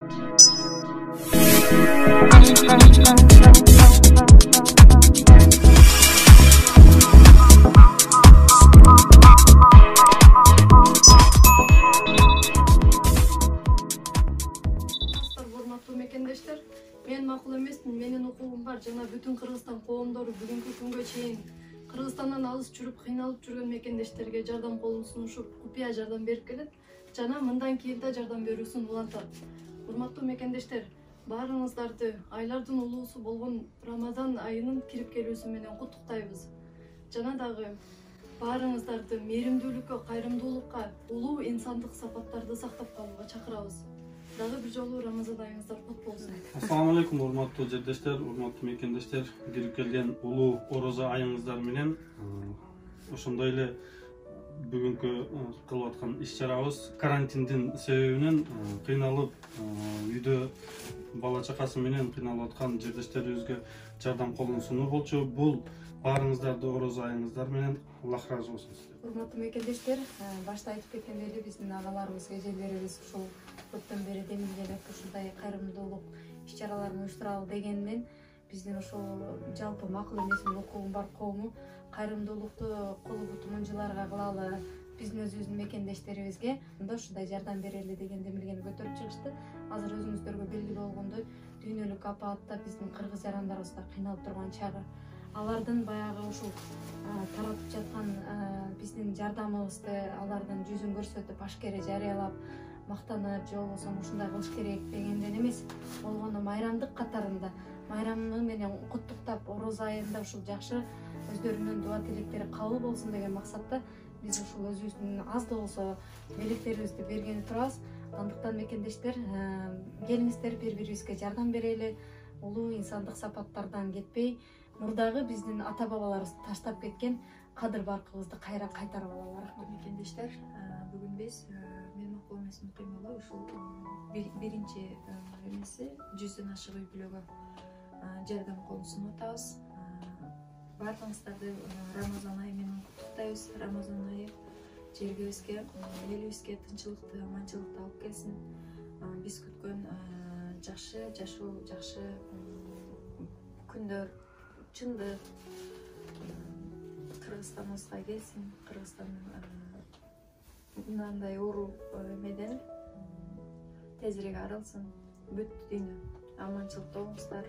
Урматтуу мекендештер, мен макул эмесмин, менин укугум бар жана бүтүн Кыргызстан коомдору бүгүнкү күнгө чейин Кыргызстандан алыс жүрүп кыйналып жүргөн мекендештерге жардам колун сунушуп, купуя жардам берип келет жана мындан кийин да жардам берүүсүн улантат. Урматтуу мекендештер, баарыңыздарды айлардын улуусу болгон Рамазан айынын кирип келүүсү менен куттуктайбыз. Жана дагы баарыңыздарды мээримдүүлүккө, кайрымдуулукка, улуу инсандык сапаттарды сактап калууга чакырабыз. Дагы бир жолу Рамазан айыңыздар кут болсун. Ассаламу алейкум, урматтуу жердештер, урматтуу мекендештер. Кирип келген улуу орозо айыңыздар менен ошондой эле бүгүнкү кылып аткан иш-чарабыз карантиндин себебинен кыйналып үйдө бала чакасы менен кыйналып аткан жердештерибизге жардам колун сунуу болчу. Бул баарыңыздарды орозо айыңыздар менен Аллах разы болсун. Урматтуу мекендештер, башта айтып кеткендей эле биздин агаларыбыз, эжелерибиз ушул көптөн бери демилгелеп ушундай кайрымдуулук иш-чараларын уюштуралы дегенден биздин ушул жалпы макул эмесмин укугум бар коому кайрымдуулукту колу буту мынжыларга кылалы, биздин өзүбүздүн мекендештерибизге ушундай жардам берели деген демилгени көтөрүп чыгышты. Азыр өзүңүздөргө белгилүү болгондой, дүйнөлүк апаатта биздин кыргыз жарандарыбыз да кыйналып турган чагы. Алардын баягы ушул таратып жаткан биздин жардамыбызды алардын жүзүн көрсөтүп, ашкере жарыялап, мактанып, же болбосо ушундай кылыш керек дегенден эмес, болгону майрамдык катарында майрамы менен куттуктап, орозо айында ушул жакшы өздөрүнүн дуа тилектери кабыл болсун деген максатта биз ушул өзүбүздүн аз да болсо белектерибизди бергени турабыз. Андыктан мекендештер, келиңиздер бири-бирибизге жардам берели, улуу инсандык сапаттардан кетпей, мурдагы биздин ата бабаларыбыз таштап кеткен кадыр баркыбызды кайра кайтарып алалы. Мекендештер, бүгүн биз мен макул эмесмин кыймылы ушул биринчи эмеси 100дөн ашык үй бүлөгө жардам колун сунуп атабыз. Баардыгыңыздарды Рамазан айы менен куттуктайбыз. Рамазан айы жергибизге, элибизге тынччылыкты, аманчылыкты алып келсин. Биз күткөн жакшы жашоо, жакшы күндөр, чындык Кыргызстаныбызга келсин. Кыргызстан мындай оору эмеден тезирээк арылсын. Бүт дүйнө аманчылыкта болуңуздар,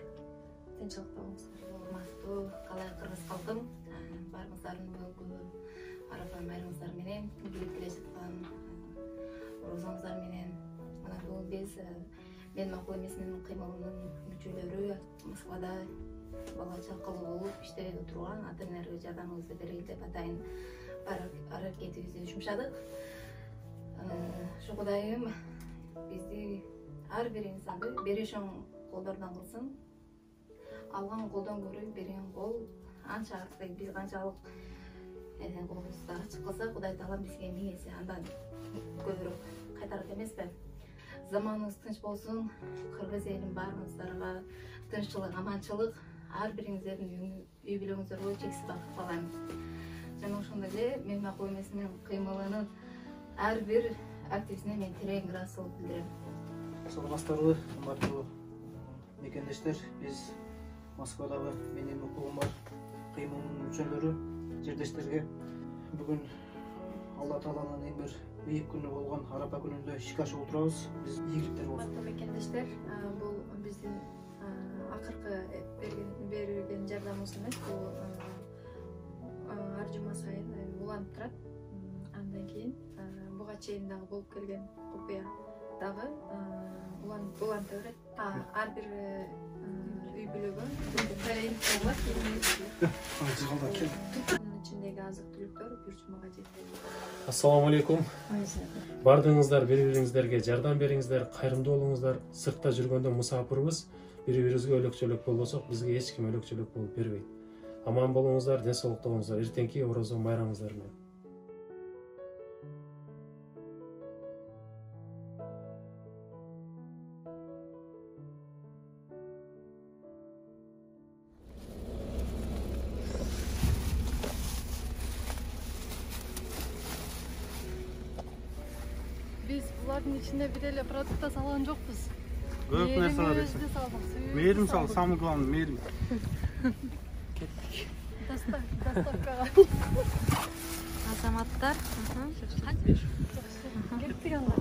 тынччылыкта болуңуздар. Урматтуу калай кыргыз калкым, баарыңыздардын бүгүнкү Арапа майрамыңыздар менен, келип келе жаткан орозоңуздар менен, мына бүгүн биз мен макул эмесмин кыймылынын мүчөлөрү Москвада бала чакалуу болуп иштебей турган ата энелерге жардамыбызды берели деп атайын аракетибизди жумшадык. Ушу Кудайым бизди ар бир инсанды беришоң колдордон кылсын. Алган колдон көрө берген кол анча артык, биз канчалык колубузду ачык кылсак, Кудай Таалам бизге 1000 эсе андан көбүрөөк кайтарат эмеспи? Заманыбыз тынч болсун, кыргыз элин баарыңыздарга тынччылык, аманчылык, ар бириңиздердин үй бүлөңүздөргө чексиз бакыт каалайм. Жана ошондой эле мен макул эмесмин кыймылынын ар бир активисине мен терең ыраазычылык билдирем. Саламатсыздарбы, урматтуу мекендештер, биз Москвадагы менин укугум бар кыймылынын мүчөлөрү жердештерге бүгүн Алла Тааланын эң бир бийик күнү болгон Арапа күнүндө ишке ашып отурабыз. Биз ийгиликтер болсун. Урматтуу мекендештер, бул биздин акыркы берген жардамыбыз эмес, бул ар жума сайын уланып турат. Андан кийин буга чейин дагы болуп келген купуя дагы уланып берет. Ар бир үй бүлөгө ичиндеги азык түлүктөр бир жумага жетет. Ассаламу алейкум. Бардыңыздар бири-бириңиздерге жардам бериңиздер, кайрымдуу болуңуздар. Сыртта жүргөндө мусапырбыз, бири-бирибизге өлөкчөлөк болбосок, бизге эч ким өлөкчөлөк болуп бербейт. Аман болуңуздар, ден соолукта болуңуздар. Эртеңки орозо майрамыңыздар менен. Biz buların içinde bir ele продукта салган жокпуз. Көп нәрсе бар эсен. Мээрим сал, самый главный мээрим. Доставкага. Азаматтар. Кеттик анда.